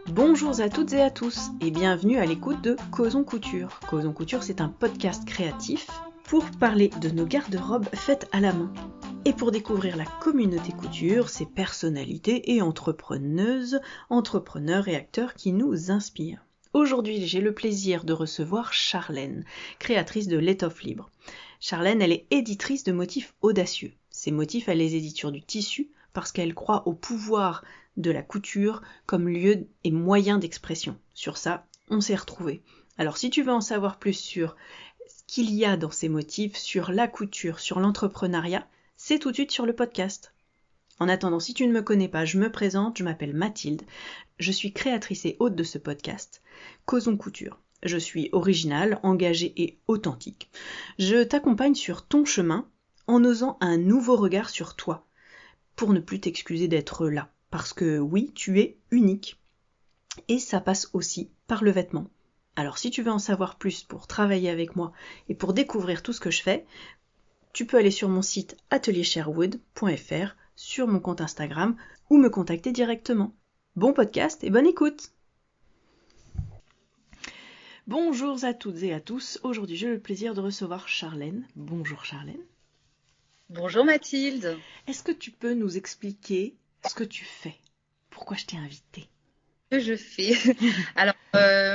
Bonjour à toutes et à tous et bienvenue à l'écoute de Causons Couture. Causons Couture, c'est un podcast créatif pour parler de nos garde-robes faites à la main et pour découvrir la communauté couture, ses personnalités et entrepreneuses, entrepreneurs et acteurs qui nous inspirent. Aujourd'hui, j'ai le plaisir de recevoir Charlène, créatrice de L'étoffe libre. Charlène, elle est éditrice de motifs audacieux. Ces motifs, elle les édite sur du tissu parce qu'elle croit au pouvoir de la couture comme lieu et moyen d'expression. Sur ça, on s'est retrouvés. Alors si tu veux en savoir plus sur ce qu'il y a dans ces motifs, sur la couture, sur l'entrepreneuriat, c'est tout de suite sur le podcast. En attendant, si tu ne me connais pas, je me présente, je m'appelle Mathilde, je suis créatrice et hôte de ce podcast, Causons Couture. Je suis originale, engagée et authentique. Je t'accompagne sur ton chemin en osant un nouveau regard sur toi, pour ne plus t'excuser d'être là. Parce que oui, tu es unique. Et ça passe aussi par le vêtement. Alors si tu veux en savoir plus pour travailler avec moi et pour découvrir tout ce que je fais, tu peux aller sur mon site ateliersherwood.fr, sur mon compte Instagram ou me contacter directement. Bon podcast et bonne écoute! Bonjour à toutes et à tous. Aujourd'hui, j'ai le plaisir de recevoir Charlène. Bonjour Charlène. Bonjour Mathilde. Est-ce que tu peux nous expliquer ce que tu fais? Pourquoi je t'ai invitée? Ce que je fais. Alors,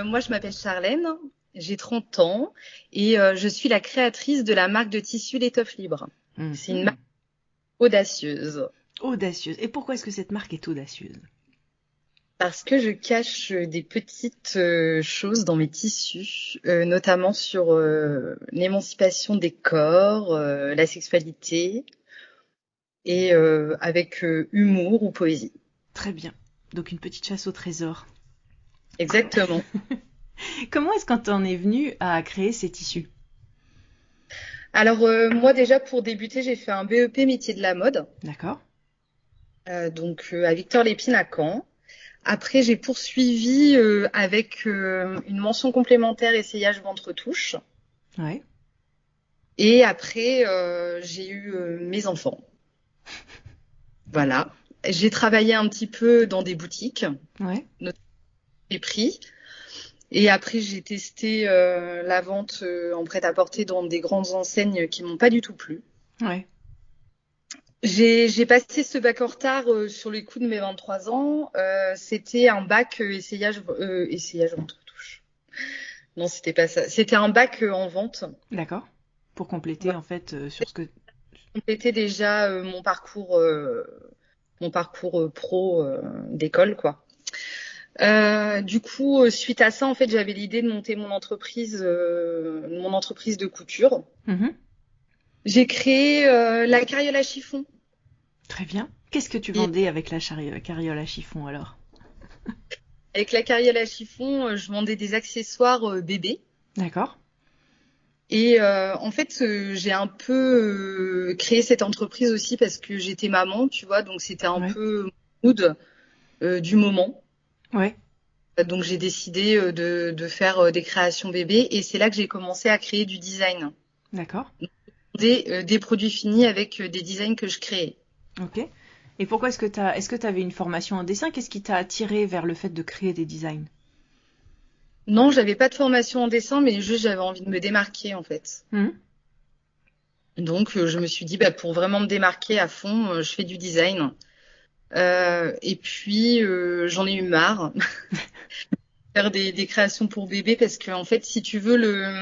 moi, je m'appelle Charlène, j'ai 30 ans et je suis la créatrice de la marque de tissu L'étoffe libre. C'est une marque audacieuse. Audacieuse. Et pourquoi est-ce que cette marque est audacieuse? Parce que je cache des petites choses dans mes tissus, notamment sur l'émancipation des corps, la sexualité et avec humour ou poésie. Très bien. Donc une petite chasse au trésor. Exactement. Comment est-ce qu'on t'en est venu à créer ces tissus? Alors moi déjà pour débuter j'ai fait un BEP métier de la mode. D'accord. Donc à Victor Lépine à Caen. Après j'ai poursuivi avec une mention complémentaire essayage ventre-touche. Ouais. Et après j'ai eu mes enfants. Voilà. J'ai travaillé un petit peu dans des boutiques. Ouais. J'ai pris. Et après, j'ai testé la vente en prêt-à-porter dans des grandes enseignes qui m'ont pas du tout plu. Ouais. J'ai passé ce bac en retard sur les coups de mes 23 ans. C'était un bac essayage ventre-touche. Non, c'était pas ça. C'était un bac en vente. D'accord. Pour compléter Ouais. en fait sur ce que... Compléter déjà mon parcours pro d'école, quoi. Du coup, suite à ça, en fait, j'avais l'idée de monter mon entreprise de couture. Mhm. J'ai créé la carriole à chiffon. Très bien. Qu'est-ce que tu Et vendais avec la carriole à chiffon alors? avec la carriole à chiffon, je vendais des accessoires bébés. D'accord. Et en fait, j'ai un peu créé cette entreprise aussi parce que j'étais maman, tu vois, donc c'était un Ouais. peu mon mood du moment. Ouais. Donc j'ai décidé de faire des créations bébés et c'est là que j'ai commencé à créer du design. D'accord. Des produits finis avec des designs que je créais. Ok. Et pourquoi est-ce que tu avais une formation en dessin? Qu'est-ce qui t'a attiré vers le fait de créer des designs? Non, j'avais pas de formation en dessin, mais juste j'avais envie de me démarquer en fait. Mhm. Donc je me suis dit, bah, pour vraiment me démarquer à fond, je fais du design. Et puis j'en ai eu marre de faire des créations pour bébés parce que en fait, si tu veux, le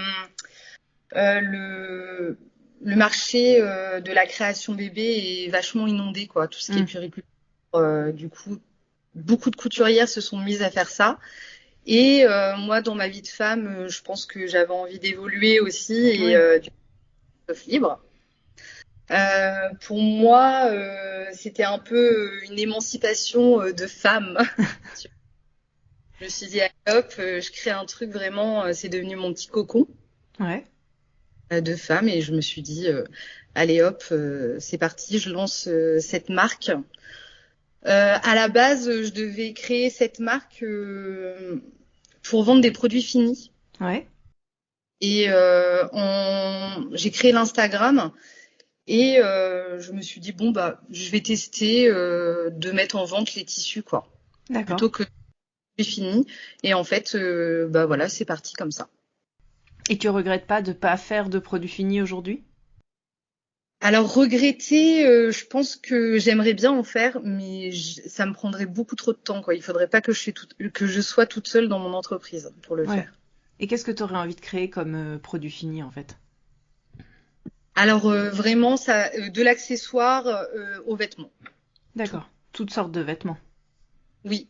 marché de la création bébé est vachement inondé, quoi. Tout ce qui est Mhm. puériculture. Du coup, beaucoup de couturières se sont mises à faire ça. Et moi, dans ma vie de femme, je pense que j'avais envie d'évoluer aussi et Oui. du coup, libre. Pour moi, c'était un peu une émancipation de femme. Je me suis dit, allez, hop, je crée un truc vraiment, c'est devenu mon petit cocon Ouais. de femme et je me suis dit, allez hop, c'est parti, je lance cette marque. À la base, je devais créer cette marque pour vendre des produits finis. Ouais. Et j'ai créé l'Instagram et je me suis dit bon bah je vais tester de mettre en vente les tissus quoi, D'accord. plutôt que j'ai fini. Et en fait bah voilà, c'est parti comme ça. Et tu regrettes pas de pas faire de produits finis aujourd'hui? Alors regretter, je pense que j'aimerais bien en faire, mais ça me prendrait beaucoup trop de temps quoi. Il faudrait pas que je sois toute seule dans mon entreprise pour le Ouais. faire. Et qu'est-ce que tu aurais envie de créer comme produit fini en fait? Alors vraiment ça, de l'accessoire aux vêtements. Tout. D'accord. Toutes sortes de vêtements. Oui.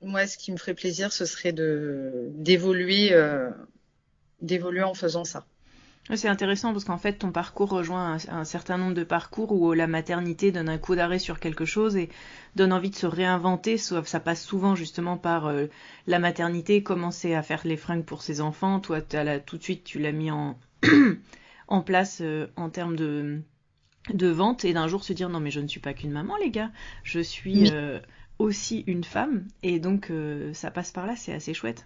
Moi, ce qui me ferait plaisir, ce serait d'évoluer en faisant ça. Ouais, c'est intéressant parce qu'en fait, ton parcours rejoint un certain nombre de parcours où la maternité donne un coup d'arrêt sur quelque chose et donne envie de se réinventer. Ça passe souvent justement par la maternité, commencer à faire les fringues pour ses enfants. Toi, tout de suite, tu l'as mis en place en termes de vente et d'un jour se dire non mais je ne suis pas qu'une maman les gars, je suis Oui, aussi une femme et donc ça passe par là, c'est assez chouette.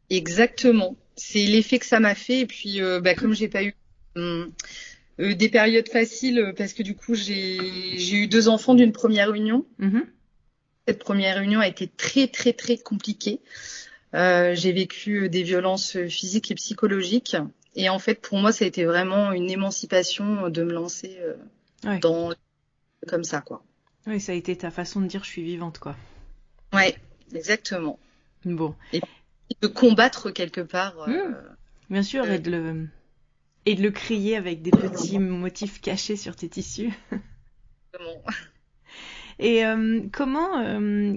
exactement. C'est l'effet que ça m'a fait. Et puis, bah, comme j'ai pas eu des périodes faciles, parce que du coup, j'ai eu deux enfants d'une première union. Mhm. Cette première union a été très, très, très compliquée. J'ai vécu des violences physiques et psychologiques. Et en fait, pour moi, ça a été vraiment une émancipation de me lancer Ouais. dans comme ça, quoi. Oui, ça a été ta façon de dire je suis vivante quoi. Ouais, exactement. Bon. Et de combattre quelque part. Hmm. Bien sûr, Euh, et de le crier avec des petits motifs cachés sur tes tissus. comment- Et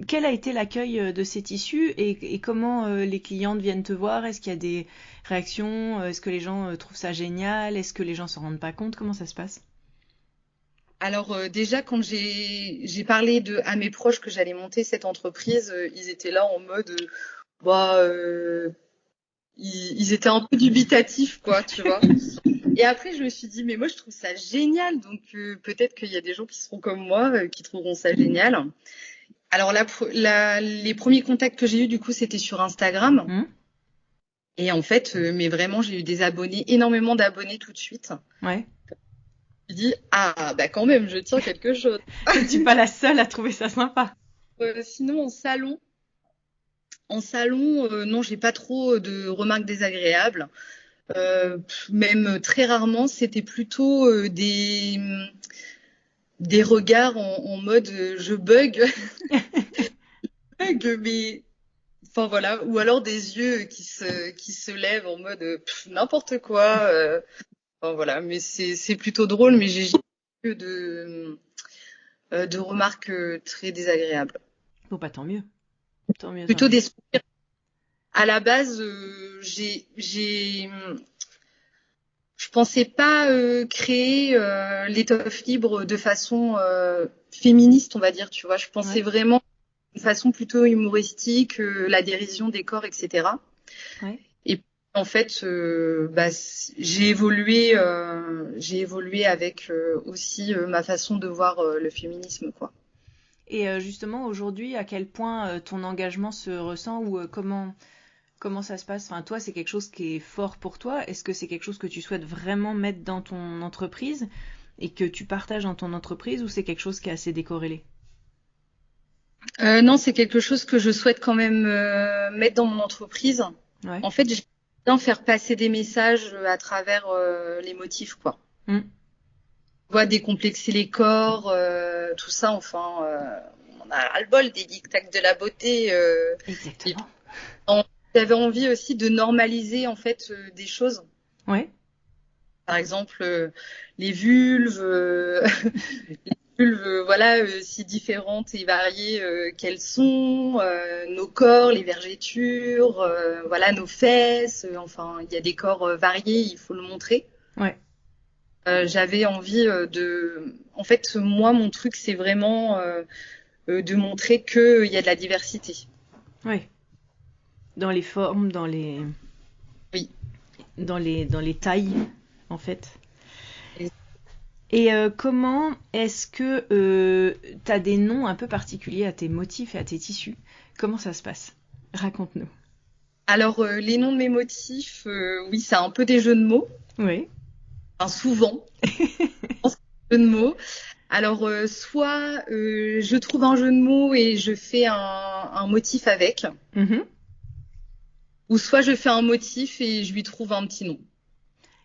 quel a été l'accueil de ces tissus et comment les clientes viennent te voir? Est-ce qu'il y a des réactions? Est-ce que les gens trouvent ça génial? Est-ce que les gens s'en rendent pas compte? Comment ça se passe? Alors déjà quand j'ai parlé à mes proches que j'allais monter cette entreprise, ils étaient là en mode bah ils étaient un peu dubitatifs quoi, tu vois. Et après je me suis dit mais moi je trouve ça génial donc peut-être qu'il y a des gens qui seront comme moi qui trouveront ça génial. Alors les premiers contacts que j'ai eus du coup c'était sur Instagram Hmm. et en fait mais vraiment j'ai eu des abonnés, énormément d'abonnés tout de suite. Ouais. Je me dis ah bah quand même je tiens quelque chose. T'es pas la seule à trouver ça sympa. Sinon en salon, non, j'ai pas trop de remarques désagréables. Même très rarement, c'était plutôt des regards en mode je bug, bug, mais enfin voilà, ou alors des yeux qui se lèvent en mode n'importe quoi. Enfin voilà, mais c'est plutôt drôle, mais j'ai jamais eu de remarques très désagréables. Bon, bah tant mieux. Tant mieux, tant Plutôt mieux. des sourires. À la base, je pensais pas créer l'étoffe libre de façon féministe, on va dire, tu vois. Je pensais Ouais, vraiment de façon plutôt humoristique, la dérision des corps, etc. ouais. Et en fait, bah, j'ai évolué avec aussi ma façon de voir le féminisme, quoi. Et justement, aujourd'hui, à quel point ton engagement se ressent ou comment ça se passe? Enfin, toi, c'est quelque chose qui est fort pour toi. Est-ce que c'est quelque chose que tu souhaites vraiment mettre dans ton entreprise et que tu partages dans ton entreprise ou c'est quelque chose qui est assez décorrélé? Non, c'est quelque chose que je souhaite quand même mettre dans mon entreprise. Ouais. En fait, j'aime bien faire passer des messages à travers les motifs, quoi. Mm. Tu vois, décomplexer les corps, tout ça, enfin, on a ras-le-bol des dictats de la beauté. Et puis, Exactement. j'avais envie aussi de normaliser, en fait, des choses. Ouais. Par exemple, les vulves, vulves, voilà, si différentes et variées qu'elles sont, nos corps, les vergetures, voilà, nos fesses, enfin, il y a des corps variés, il faut le montrer. Ouais. J'avais envie en fait, moi, mon truc, c'est vraiment de montrer qu'il y a de la diversité. Ouais. Dans les formes, Oui. dans les tailles, en fait. Et comment est-ce que tu as des noms un peu particuliers à tes motifs et à tes tissus? Comment ça se passe? Raconte-nous. Alors, les noms de mes motifs, oui, c'est un peu des jeux de mots. Oui. Enfin, souvent, c'est des jeux de mots. Alors, soit je trouve un jeu de mots et je fais un motif avec, Mhm. ou soit je fais un motif et je lui trouve un petit nom.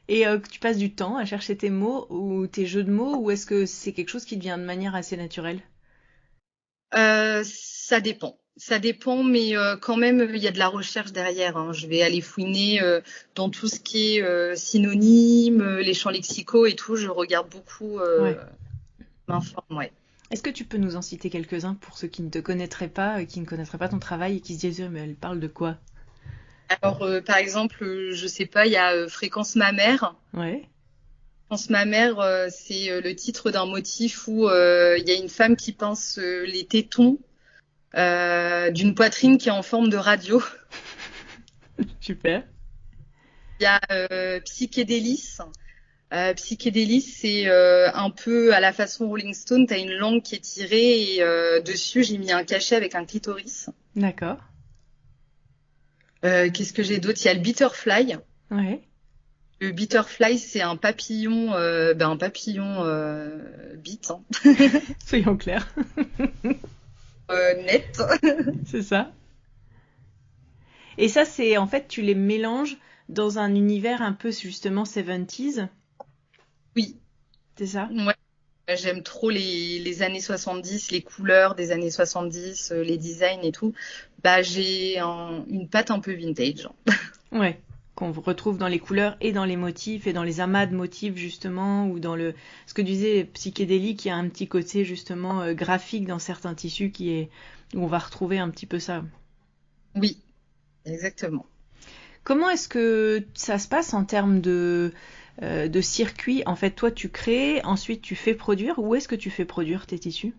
Et que tu passes du temps à chercher tes mots ou tes jeux de mots, ou est-ce que c'est quelque chose qui te vient de manière assez naturelle? Ça dépend. Ça dépend, mais quand même, il y a de la recherche derrière, hein. Je vais aller fouiner dans tout ce qui est synonyme, les champs lexicaux et tout. Je regarde beaucoup, Ouais. m'informe, ouais. Est-ce que tu peux nous en citer quelques-uns pour ceux qui ne te connaîtraient pas, qui ne connaîtraient pas ton travail et qui se disent, mais elle parle de quoi? Alors, par exemple, je sais pas, il y a Fréquence mammaire. Ouais. Fréquence mammaire, c'est le titre d'un motif où il y a une femme qui pince les tétons d'une poitrine qui est en forme de radio. Super. Il y a Psychédélis. Psychédélis, c'est un peu à la façon Rolling Stone, tu as une langue qui est tirée et dessus, j'ai mis un cachet avec un clitoris. D'accord. Qu'est-ce que j'ai d'autre? Il y a le Bitterfly. Ouais. Le Bitterfly, c'est un papillon, bite, hein, Soyons clairs. net. C'est ça. Et ça, c'est en fait, tu les mélanges dans un univers un peu justement 70s, Oui, c'est ça? ouais. J'aime trop les années 70, les couleurs des années 70, les designs et tout. Bah, j'ai une patte un peu vintage. Ouais. Qu'on retrouve dans les couleurs et dans les motifs et dans les amas de motifs justement, ou dans le ce que tu disais psychédélique, il y a un petit côté justement graphique dans certains tissus qui est où on va retrouver un petit peu ça. Oui, exactement. Comment est-ce que ça se passe en termes de circuit? En fait, toi, tu crées, ensuite tu fais produire. Où est-ce que tu fais produire tes tissus?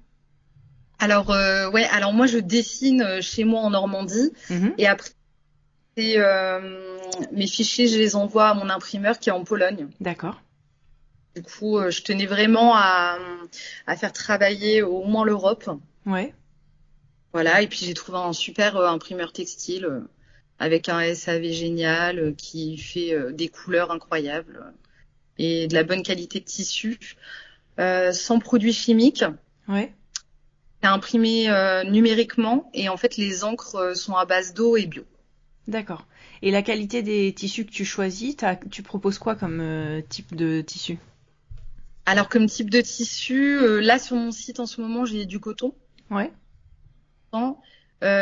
Alors, ouais, alors moi je dessine chez moi en Normandie Mhm. et après mes fichiers je les envoie à mon imprimeur qui est en Pologne. D'accord. Du coup, je tenais vraiment à faire travailler au moins l'Europe. Ouais. Voilà, et puis j'ai trouvé un super imprimeur textile avec un SAV génial qui fait des couleurs incroyables et de la bonne qualité de tissu, sans produits chimiques. Ouais. C'est imprimé numériquement et en fait les encres sont à base d'eau et bio. D'accord. Et la qualité des tissus que tu choisis, tu proposes quoi comme type de tissu? Alors comme type de tissu, là sur mon site en ce moment j'ai du coton, Ouais.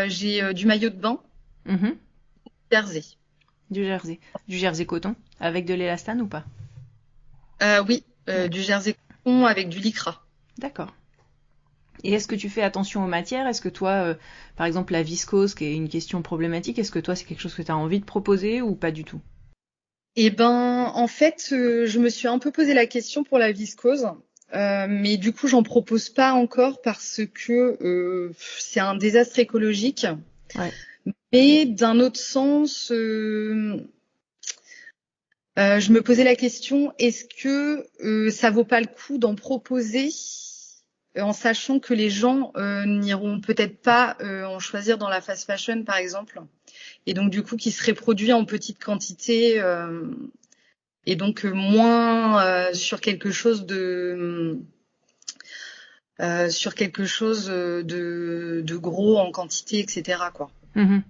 j'ai du maillot de bain, Mhm. jersey. Du jersey. Du jersey coton. Avec de l'élastane ou pas? Oui, Ouais. du jersey coton avec du lycra. D'accord. Et est-ce que tu fais attention aux matières? Est-ce que toi, par exemple, la viscose, qui est une question problématique, est-ce que toi, c'est quelque chose que tu as envie de proposer ou pas du tout? Et ben en fait, je me suis un peu posé la question pour la viscose. Mais du coup, j'en propose pas encore parce que c'est un désastre écologique. Ouais. Mais d'un autre sens, je me posais la question, est-ce que ça vaut pas le coup d'en proposer en sachant que les gens n'iront peut-être pas en choisir dans la fast fashion, par exemple, et donc du coup qui serait produit en petite quantité et donc moins sur quelque chose de gros en quantité, etc., quoi. Mhm.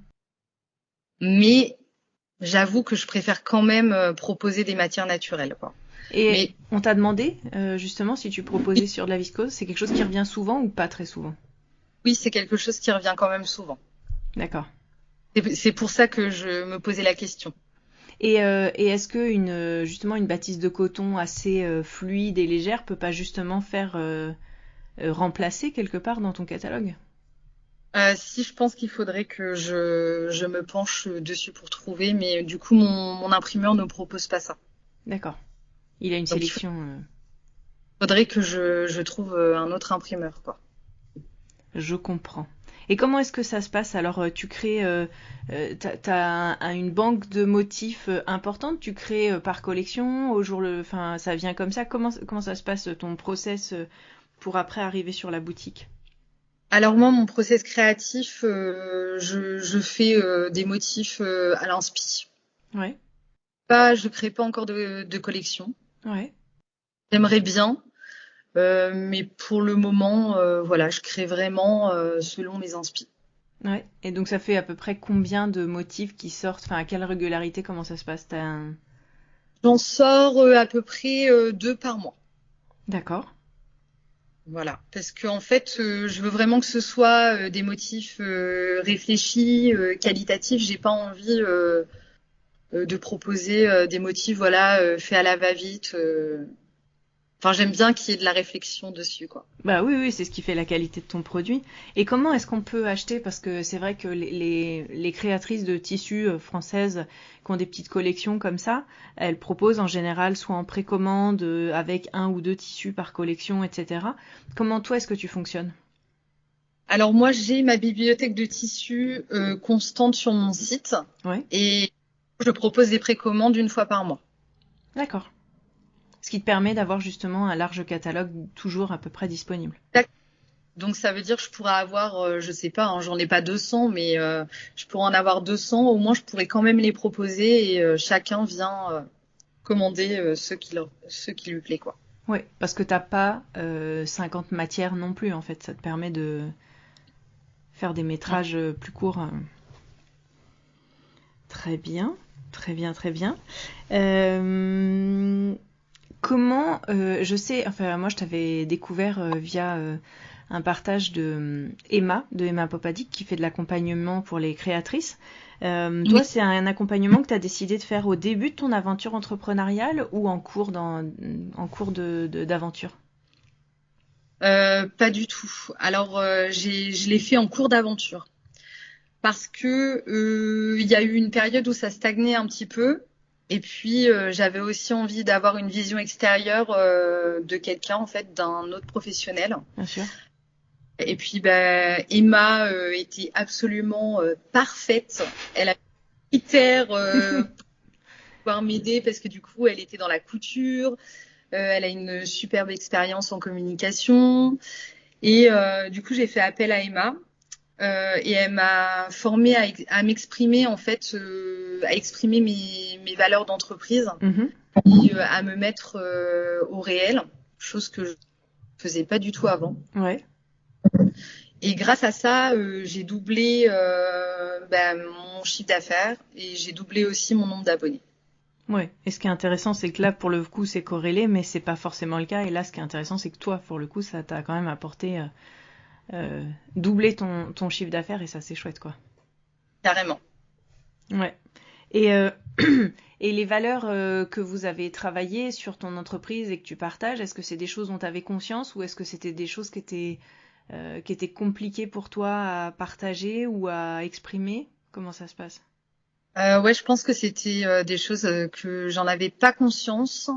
Mais j'avoue que je préfère quand même proposer des matières naturelles, quoi. Et Mais on t'a demandé, justement, si tu proposais sur de la viscose, c'est quelque chose qui revient souvent ou pas très souvent? oui, c'est quelque chose qui revient quand même souvent. D'accord. C'est pour ça que je me posais la question. Et est-ce que justement une bâtisse de coton assez fluide et légère peut pas justement faire remplacer quelque part dans ton catalogue? Si je pense qu'il faudrait que je me penche dessus pour trouver, mais du coup mon imprimeur ne propose pas ça. D'accord. Il a une Donc il sélection. faudrait que je trouve un autre imprimeur, quoi. Je comprends. Et comment est-ce que ça se passe? Alors, tu crées, t'as une banque de motifs importante, tu crées par collection, enfin, ça vient comme ça. Comment ça se passe ton process pour après arriver sur la boutique? Alors moi, mon process créatif, je fais des motifs à l'inspi. Ouais, Je crée pas encore de collection. ouais, J'aimerais bien, mais pour le moment, voilà, je crée vraiment selon mes inspi. ouais. Et donc ça fait à peu près combien de motifs qui sortent? Enfin, à quelle régularité? Comment ça se passe? J'en sors à peu près 2 par mois. D'accord. Voilà, parce que en fait, je veux vraiment que ce soit des motifs réfléchis, qualitatifs. J'ai pas envie de proposer des motifs, voilà, faits à la va-vite. Enfin, j'aime bien qu'il y ait de la réflexion dessus, quoi. Bah oui, oui, c'est ce qui fait la qualité de ton produit. Et comment est-ce qu'on peut acheter? Parce que c'est vrai que les créatrices de tissus françaises qui ont des petites collections comme ça, elles proposent en général soit en précommande avec un ou deux tissus par collection, etc. Comment toi est-ce que tu fonctionnes? Alors moi, j'ai ma bibliothèque de tissus constante sur mon site Ouais, et je propose des précommandes 1 fois par mois. d'accord. Ce qui te permet d'avoir justement un large catalogue toujours à peu près disponible. Donc ça veut dire que je pourrais avoir, je sais pas, hein, j'en ai pas 200, mais je pourrais en avoir 200. Au moins, je pourrais quand même les proposer et chacun vient commander ceux qui lui plaît, quoi. Ouais, parce que t'as pas 50 matières non plus en fait. Ça te permet de faire des métrages plus courts. Très bien, très bien, très bien. Euh, comment, je sais, enfin moi je t'avais découvert via un partage de Emma Popadic qui fait de l'accompagnement pour les créatrices. Oui. Toi, c'est un accompagnement que tu as décidé de faire au début de ton aventure entrepreneuriale ou en cours d'aventure? Pas du tout. Alors, je l'ai fait en cours d'aventure parce que il y a eu une période où ça stagnait un petit peu. Et puis, j'avais aussi envie d'avoir une vision extérieure de quelqu'un, en fait, d'un autre professionnel. Bien sûr. Et puis, bah, Emma était absolument parfaite. Elle a des critères pour pouvoir m'aider parce que du coup, elle était dans la couture. Elle a une superbe expérience en communication. Et du coup, j'ai fait appel à Emma. Et elle m'a formée à m'exprimer, en fait, à exprimer mes valeurs d'entreprise Mhm. et à me mettre au réel, chose que je faisais pas du tout avant. Ouais. Et grâce à ça, j'ai doublé mon chiffre d'affaires et j'ai doublé aussi mon nombre d'abonnés. Ouais. Et ce qui est intéressant, c'est que là, pour le coup, c'est corrélé, mais c'est pas forcément le cas. Et là, ce qui est intéressant, c'est que toi, pour le coup, ça t'a quand même apporté doubler ton chiffre d'affaires et ça, c'est chouette, quoi. Carrément. Ouais. Et, et les valeurs que vous avez travaillées sur ton entreprise et que tu partages, est-ce que c'est des choses dont tu avais conscience ou est-ce que c'était des choses qui étaient compliquées pour toi à partager ou à exprimer? Comment ça se passe? Ouais, je pense que c'était des choses que j'en avais pas conscience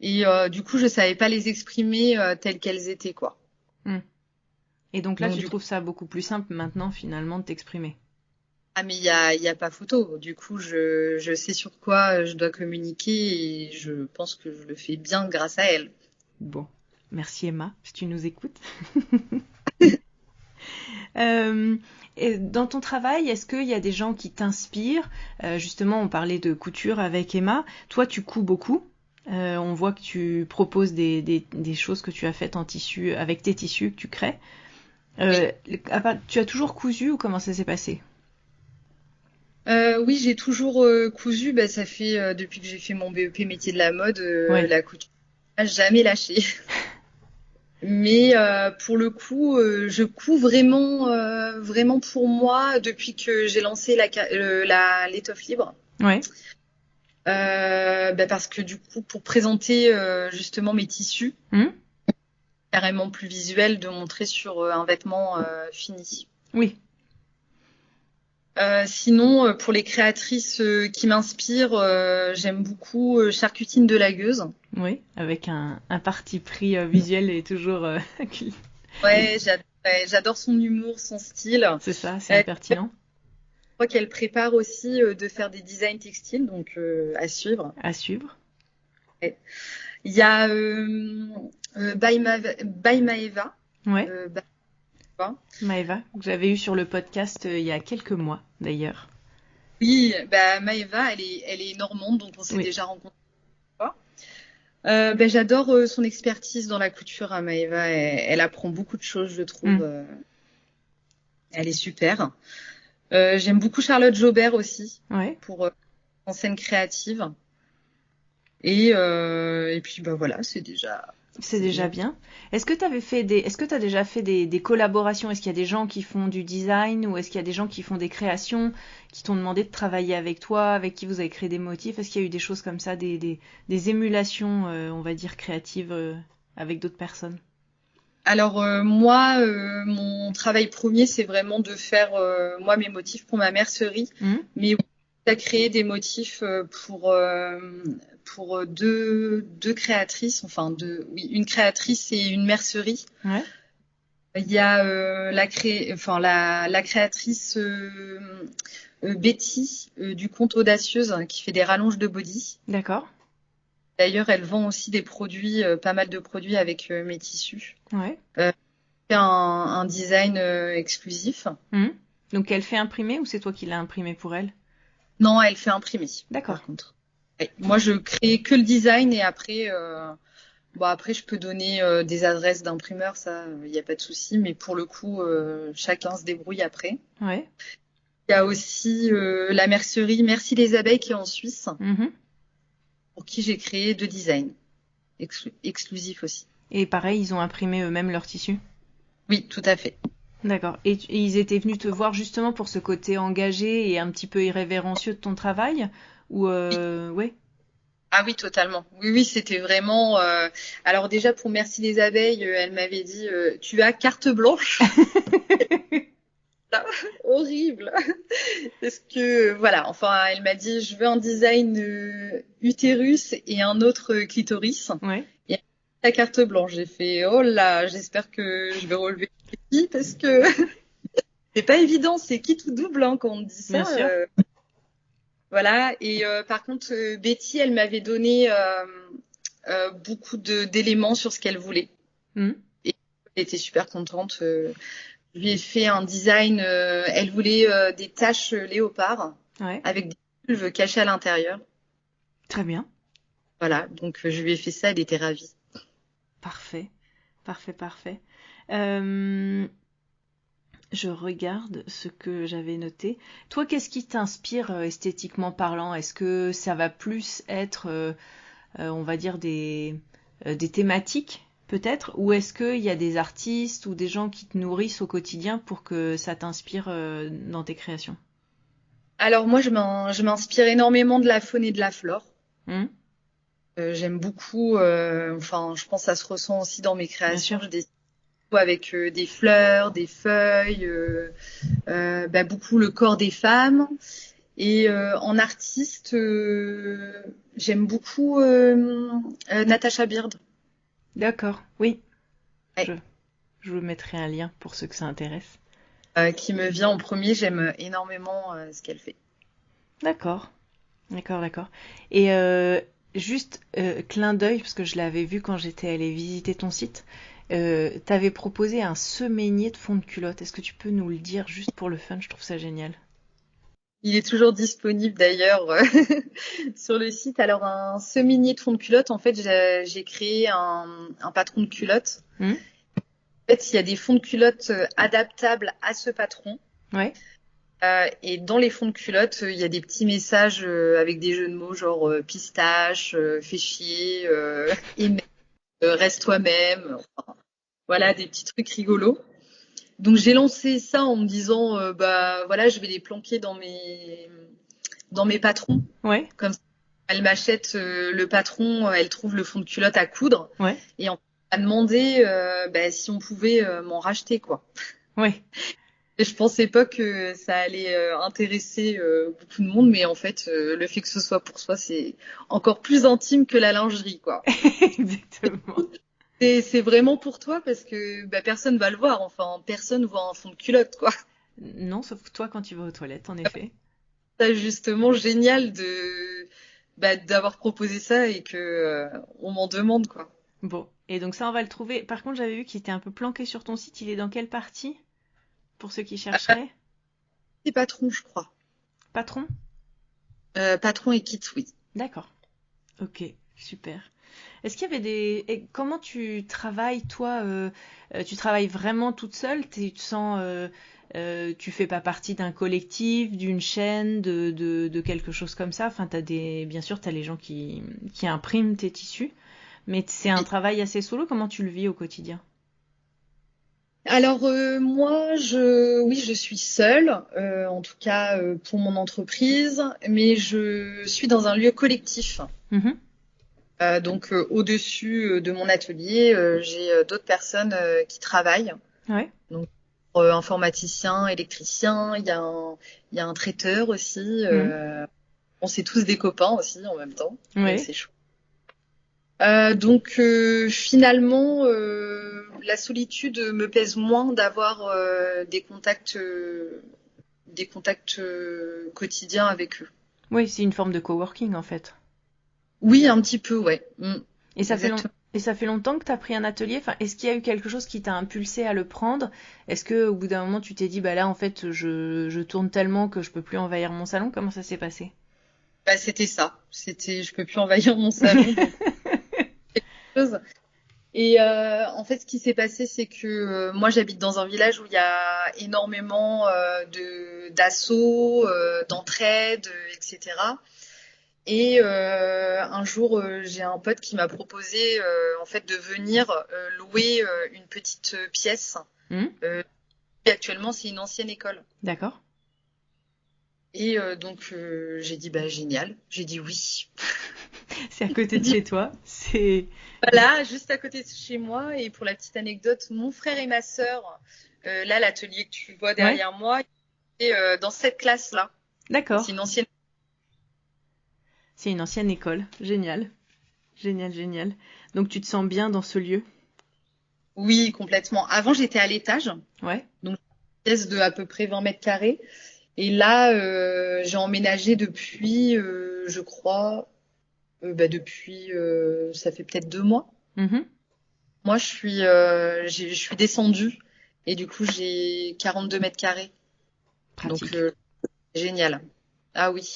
et du coup, je savais pas les exprimer telles qu'elles étaient, quoi. Hmm. Et donc là, Donc tu du coup, trouves ça beaucoup plus simple maintenant, finalement, de t'exprimer. ah mais il y a pas photo. Du coup, je sais sur quoi je dois communiquer et je pense que je le fais bien grâce à elle. Bon, merci Emma, si tu nous écoutes. Euh, et dans ton travail, est-ce qu'il y a des gens qui t'inspirent? Justement, on parlait de couture avec Emma. Toi, tu couds beaucoup. On voit que tu proposes des choses que tu as faites en tissu, avec tes tissus que tu crées. Oui. Euh, Tu as toujours cousu ou comment ça s'est passé? Oui, j'ai toujours cousu. Bah, ça fait depuis que j'ai fait mon BEP métier de la mode, Ouais, la couture n'a jamais lâché. Mais pour le coup, je couds vraiment, vraiment pour moi depuis que j'ai lancé l'étoffe libre. ouais. Parce que du coup, pour présenter justement mes tissus, Hmm. carrément plus visuel de montrer sur un vêtement fini. Oui, Sinon, pour les créatrices qui m'inspirent, j'aime beaucoup Charcutine de Lagueuse. oui, avec un parti pris visuel et toujours. Ouais, j'adore son humour, son style. C'est ça, c'est Je impertinent. crois qu'elle prépare aussi de faire des designs textiles, donc à suivre. À suivre. Ouais. Il y a By Maeva. Ouais, Euh, Ba- vois. Maëva, que j'avais eu sur le podcast il y a quelques mois d'ailleurs. Oui, bah Maëva, elle est normande, donc on s'est Oui. déjà rencontrés. J'adore son expertise dans la couture à Maëva. Elle apprend beaucoup de choses, je trouve. Mm. Elle est super. J'aime beaucoup Charlotte Jobert aussi Ouais, pour en scène créative. Et puis bah voilà, c'est c'est déjà déjà. bien. Est-ce que tu as déjà fait des collaborations? Est-ce qu'il y a des gens qui font du design ou est-ce qu'il y a des gens qui font des créations, qui t'ont demandé de travailler avec toi, avec qui vous avez créé des motifs? Est-ce qu'il y a eu des choses comme ça, des émulations, on va dire, créatives avec d'autres personnes? Alors moi, mon travail premier, c'est vraiment de faire moi mes motifs pour ma mercerie, Hmm. mais à créer des motifs pour deux créatrices, enfin oui, une créatrice et une mercerie. Ouais, Il y a la créatrice Betty du Conte Audacieuse qui fait des rallonges de body. d'accord. D'ailleurs, elle vend aussi des produits, pas mal de produits avec mes tissus. Ouais. Euh, fait un design exclusif. Hmm. Donc elle fait imprimer ou c'est toi qui l'as imprimé pour elle? Non, elle fait imprimer, D'accord. par contre. Ouais. Moi, je crée que le design et après, après, je peux donner des adresses d'imprimeurs, ça, il n'y a pas de souci. Mais pour le coup, chacun se débrouille après. Ouais. Il y a aussi la mercerie Merci les abeilles qui est en Suisse, Mhm. pour qui j'ai créé deux designs exclusifs aussi. Et pareil, ils ont imprimé eux-mêmes leur tissu? Oui, tout à fait. D'accord. Et ils étaient venus te voir justement pour ce côté engagé et un petit peu irrévérencieux de ton travail? Ou Oui. ouais. Ah oui, totalement. Oui, oui, c'était vraiment. Alors déjà pour Merci les abeilles, elle m'avait dit tu as carte blanche. Horrible. Parce que voilà, enfin, elle m'a dit je veux un design utérus et un autre clitoris. Ouais, Et la carte blanche, j'ai fait oh là, j'espère que je vais relever le défi parce que c'est pas évident, c'est qui tout double hein, quand on dit bien ça. sûr. Voilà. Et par contre, Betty, elle m'avait donné beaucoup d'éléments sur ce qu'elle voulait. Hmm. Et elle était super contente. Je lui ai fait un design. Elle voulait des taches léopard Ouais, avec des vulves cachées à l'intérieur. très bien. Voilà. Donc je lui ai fait ça. Elle était ravie. Parfait. Parfait, parfait. Euh, je regarde ce que j'avais noté. Toi, qu'est-ce qui t'inspire esthétiquement parlant? Est-ce que ça va plus être, on va dire, des thématiques, peut-être? Ou est-ce qu'il y a des artistes ou des gens qui te nourrissent au quotidien pour que ça t'inspire dans tes créations? Alors moi, je m'inspire énormément de la faune et de la flore. Hmm. J'aime beaucoup. Enfin, je pense que ça se ressent aussi dans mes Bien créations. sûr. Je dessine avec des fleurs, des feuilles, beaucoup le corps des femmes. Et en artiste, j'aime beaucoup Natasha Bird. D'accord, oui. Je, Ouais. je vous mettrai un lien pour ceux que ça intéresse. Qui me vient en premier. J'aime énormément ce qu'elle fait. D'accord, d'accord, d'accord. Et juste clin d'œil, parce que je l'avais vu quand j'étais allée visiter ton site, t'avais proposé un semainier de fond de culotte. Est-ce que tu peux nous le dire juste pour le fun? Je trouve ça génial. Il est toujours disponible d'ailleurs sur le site. Alors un semi de fond de culotte, en fait, j'ai créé un patron de culotte. Hmm. En fait, il y a des fonds de culotte adaptables à ce patron. Ouais, Et dans les fonds de culotte, il y a des petits messages avec des jeux de mots genre pistache, fais chier, aimé, reste toi-même. Enfin, voilà, des petits trucs rigolos. Donc j'ai lancé ça en me disant, bah voilà, je vais les planquer dans mes patrons. ouais, Comme ça, elle m'achète le patron, elle trouve le fond de culotte à coudre. ouais, Et elle m'a demandé si on pouvait m'en racheter, quoi. ouais. Et je pensais pas que ça allait intéresser beaucoup de monde, mais en fait, le fait que ce soit pour soi, c'est encore plus intime que la lingerie, quoi. Exactement. C'est vraiment pour toi parce que personne va le voir. Enfin, personne voit un fond de culotte, quoi. Non, sauf toi quand tu vas aux toilettes, en effet. C'est justement génial d'avoir proposé ça et que on m'en demande, quoi. Bon, et donc ça, on va le trouver. Par contre, j'avais vu qu'il était un peu planqué sur ton site. Il est dans quelle partie? pour ceux qui chercheraient? C'est Patron, je crois. Patron? Patron et Kit, oui. D'accord. Ok, super. Est-ce qu'il y avait et comment tu travailles, toi, tu travailles vraiment toute seule? Tu te sens, tu fais pas partie d'un collectif, d'une chaîne, de quelque chose comme ça. Enfin, bien sûr, t'as les gens qui impriment tes tissus, mais c'est un travail assez solo. Comment tu le vis au quotidien? Alors moi, oui, je suis seule, en tout cas pour mon entreprise, mais je suis dans un lieu collectif. Mhm. Donc au-dessus de mon atelier, j'ai d'autres personnes qui travaillent. Ouais. Donc informaticien, électricien, il y a un traiteur aussi. Mhm. On c'est tous des copains aussi en même temps, donc Ouais. c'est chouette. Donc finalement, la solitude me pèse moins d'avoir des contacts quotidiens avec eux. Oui, c'est une forme de coworking en fait. Oui, un petit peu, ouais. Et ça fait long... Exactement. Et ça fait longtemps que tu as pris un atelier. Enfin, est-ce qu'il y a eu quelque chose qui t'a impulsé à le prendre? Est-ce que au bout d'un moment tu t'es dit bah là en fait je tourne tellement que je peux plus envahir mon salon? Comment ça s'est passé? Bah, c'était ça. C'était, je peux plus envahir mon salon, donc quelque chose. Et en fait, ce qui s'est passé, c'est que moi, j'habite dans un village où il y a énormément de d'assauts, d'entraide, etc. Et un jour, j'ai un pote qui m'a proposé en fait de venir louer une petite pièce. Hmm. Euh, et actuellement, c'est une ancienne école. D'accord. Et donc, j'ai dit bah génial. J'ai dit oui. C'est à côté J'ai de dit chez toi. C'est voilà, juste à côté de chez moi. Et pour la petite anecdote, mon frère et ma sœur, là, l'atelier que tu vois ouais. derrière moi, est dans cette classe-là. C'est D'accord. une ancienne. C'est une ancienne école. Génial. Génial, génial. Donc tu te sens bien dans ce lieu? Oui, complètement. Avant, j'étais à l'étage, Ouais. donc une pièce de à peu près 20 mètres carrés. Et là, j'ai emménagé depuis, je crois, depuis, ça fait peut-être 2 mois. Mhm. Moi, je suis descendue et du coup, j'ai 42 mètres carrés. Donc, Pratique. génial. Ah oui.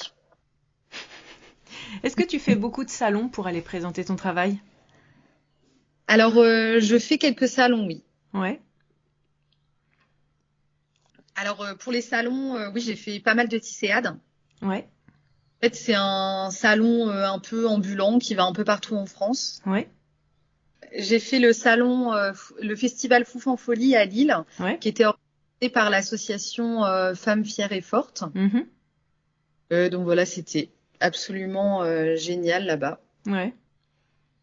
Est-ce que tu fais beaucoup de salons pour aller présenter ton travail? Alors, je fais quelques salons, oui. Ouais. Alors, pour les salons, oui, j'ai fait pas mal de tisséades. Ouais. En fait, c'est un salon un peu ambulant qui va un peu partout en France. Ouais. J'ai fait le salon, le festival Fouf en Folie à Lille, Ouais. qui était organisé par l'association Femmes Fières et Fortes. Mhm. Donc voilà, c'était absolument génial là-bas. Ouais.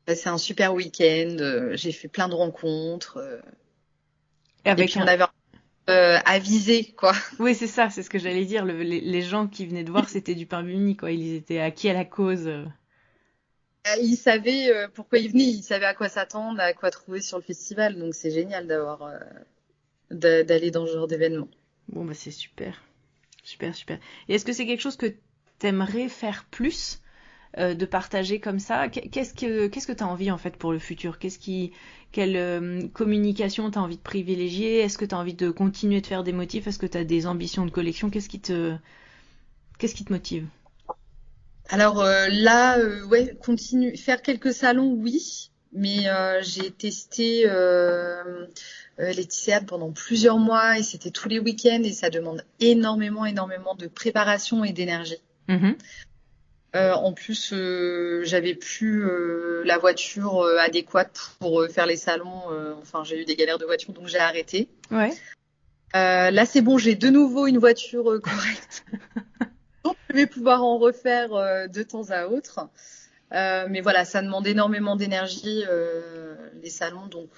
C'est un super week-end. J'ai fait plein de rencontres. Et Et avec puis on un, avait à viser, quoi. oui, c'est ça, c'est ce que j'allais dire. Les gens qui venaient te voir, c'était du pain béni, quoi. Ils étaient acquis à la cause. Ils savaient pourquoi ils venaient, ils savaient à quoi s'attendre, à quoi trouver sur le festival. Donc c'est génial d'aller dans ce genre d'événement. Bon, bah c'est super. Super, super. Et est-ce que c'est quelque chose que t'aimerais faire plus, de partager comme ça? Qu'est-ce que t'as envie en fait pour le futur? Quelle communication t'as envie de privilégier? Est-ce que t'as envie de continuer de faire des motifs? Est-ce que t'as des ambitions de collection? Qu'est-ce qui te motive? Alors là, ouais, continue, faire quelques salons, oui, mais j'ai testé les tisséades pendant plusieurs mois et c'était tous les week-ends et ça demande énormément, énormément de préparation et d'énergie. Mhm. En plus, j'avais plus la voiture adéquate pour faire les salons. Enfin, j'ai eu des galères de voiture, donc j'ai arrêté. Ouais. Là, c'est bon, j'ai de nouveau une voiture correcte. Donc, je vais pouvoir en refaire de temps à autre. Mais voilà, ça demande énormément d'énergie, les salons, donc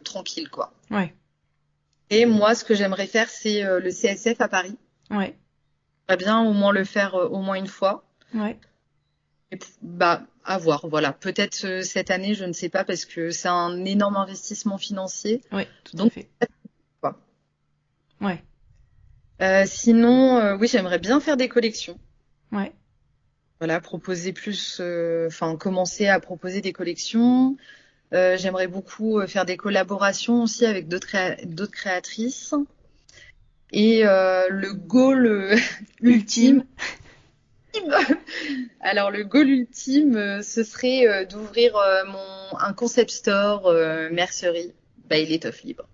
tranquille, quoi. Ouais. Et moi, ce que j'aimerais faire, c'est le CSF à Paris. Ouais. J'aimerais bien au moins le faire au moins une fois. Ouais. Et bah, à voir, voilà. Peut-être cette année, je ne sais pas, parce que c'est un énorme investissement financier. Ouais. Tout à Donc, fait. quoi. Ouais. Sinon, oui, j'aimerais bien faire des collections. Ouais. Voilà, proposer plus, enfin, commencer à proposer des collections. J'aimerais beaucoup faire des collaborations aussi avec d'autres créatrices. Et le goal ultime. Alors le goal ultime, ce serait d'ouvrir un concept store mercerie by Les Toffes Libres.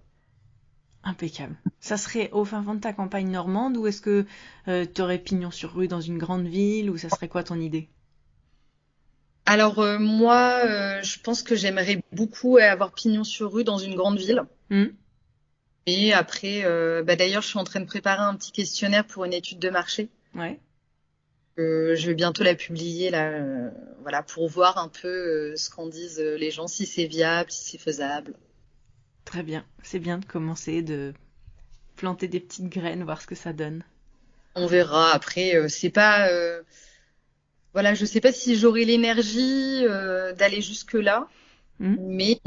Impeccable. Ça serait au fin fond de ta campagne normande ou est-ce que tu aurais pignon sur rue dans une grande ville ou ça serait quoi ton idée? Alors moi, je pense que j'aimerais beaucoup avoir pignon sur rue dans une grande ville. Et après, d'ailleurs, je suis en train de préparer un petit questionnaire pour une étude de marché. Ouais. Je vais bientôt la publier là, voilà, pour voir un peu ce qu'en disent les gens, si c'est viable, si c'est faisable. Très bien. C'est bien de commencer, de planter des petites graines, voir ce que ça donne. On verra. Après, c'est pas, voilà, je sais pas si j'aurai l'énergie d'aller jusque là. Mais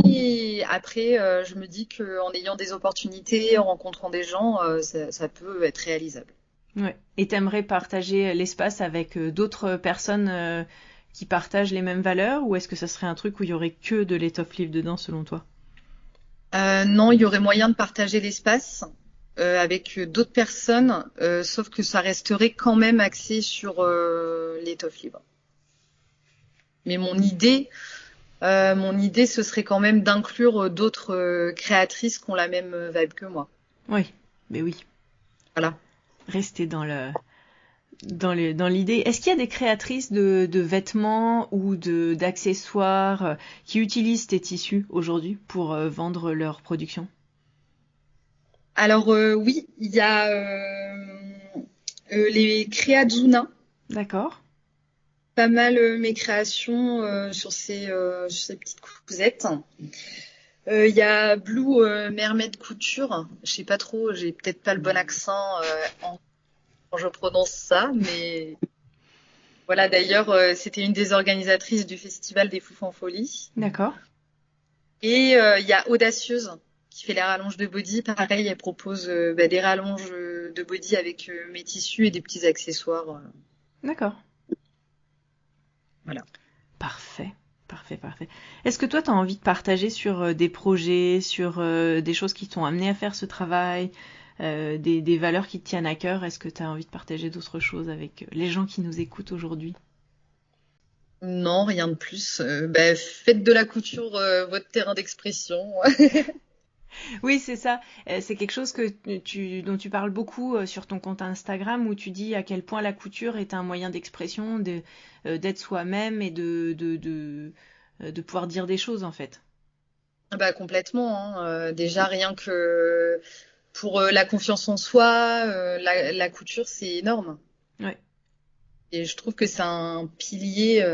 après, je me dis qu'en ayant des opportunités, en rencontrant des gens, ça peut être réalisable. Ouais. Et t'aimerais partager l'espace avec d'autres personnes qui partagent les mêmes valeurs ou est-ce que ça serait un truc où il y aurait que de l'étoffe livre dedans selon toi? Non, il y aurait moyen de partager l'espace avec d'autres personnes, sauf que ça resterait quand même axé sur l'étoffe libre. Mais mon idée, ce serait quand même d'inclure d'autres créatrices qui ont la même vibe que moi. Oui, mais oui. Voilà. Rester dans l'idée. Est-ce qu'il y a des créatrices de vêtements ou d'accessoires qui utilisent tes tissus aujourd'hui pour vendre leur production? Alors oui, il y a les Créazuna. D'accord. Pas mal mes créations sur ces petites cousettes. Il y a Blue Mermaid Couture. Je sais pas trop, j'ai peut-être pas le bon accent quand je prononce ça, mais voilà. D'ailleurs, c'était une des organisatrices du Festival des Foufs en Folie. D'accord. Et il y a Audacieuse qui fait les rallonges de body. Pareil, elle propose des rallonges de body avec mes tissus et des petits accessoires. D'accord. Voilà. Parfait. Parfait, parfait. Est-ce que toi, tu as envie de partager sur des projets, sur des choses qui t'ont amené à faire ce travail, des valeurs qui te tiennent à cœur? Est-ce que tu as envie de partager d'autres choses avec les gens qui nous écoutent aujourd'hui? Non, rien de plus. Faites de la couture votre terrain d'expression. Oui, c'est ça. C'est quelque chose dont tu parles beaucoup sur ton compte Instagram où tu dis à quel point la couture est un moyen d'expression, d'être soi-même et de pouvoir dire des choses en fait. Complètement. Hein. Déjà, rien que pour la confiance en soi, la couture, c'est énorme. Ouais. Et je trouve que c'est un pilier.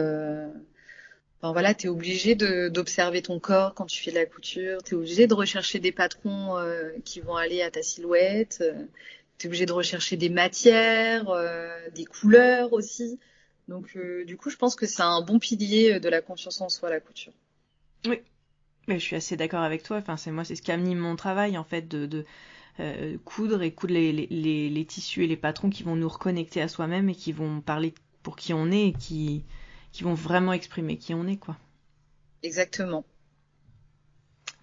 Enfin voilà, t'es obligé d'observer ton corps quand tu fais de la couture. T'es obligé de rechercher des patrons qui vont aller à ta silhouette. T'es obligé de rechercher des matières, des couleurs aussi. Donc du coup, je pense que c'est un bon pilier de la confiance en soi, la couture. Oui. Mais je suis assez d'accord avec toi. Enfin, c'est ce qui anime mon travail en fait de coudre les tissus et les patrons qui vont nous reconnecter à soi-même et qui vont parler pour qui on est et qui vont vraiment exprimer qui on est, quoi. Exactement.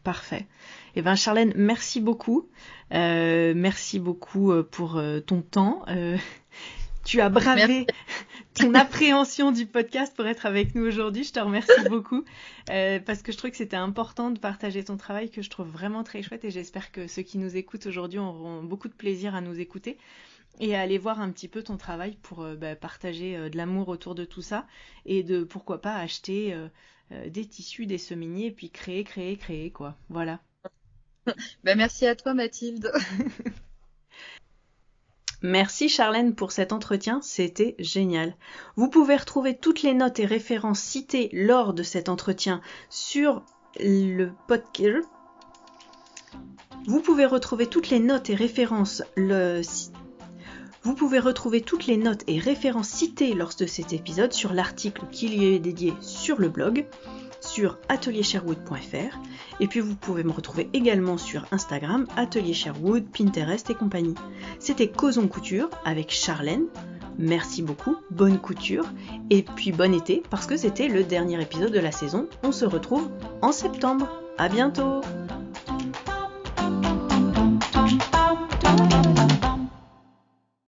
Parfait. Eh ben Charlène, merci beaucoup. Merci beaucoup pour ton temps. Tu as bravé ton appréhension du podcast pour être avec nous aujourd'hui. Je te remercie beaucoup parce que je trouve que c'était important de partager ton travail que je trouve vraiment très chouette et j'espère que ceux qui nous écoutent aujourd'hui auront beaucoup de plaisir à nous écouter et à aller voir un petit peu ton travail pour partager de l'amour autour de tout ça et de pourquoi pas acheter des tissus, des seminiers et puis créer quoi. Voilà. Merci à toi Mathilde. Merci Charlène pour cet entretien, c'était génial. Vous pouvez retrouver toutes les notes et références citées lors de cet entretien sur le podcast. Vous pouvez retrouver toutes les notes et références citées lors de cet épisode sur l'article qui y est dédié sur le blog, sur ateliersherwood.fr et puis vous pouvez me retrouver également sur Instagram, Atelier Sherwood, Pinterest et compagnie. C'était Causons Couture avec Charlène. Merci beaucoup, bonne couture et puis bon été parce que c'était le dernier épisode de la saison. On se retrouve en septembre. À bientôt!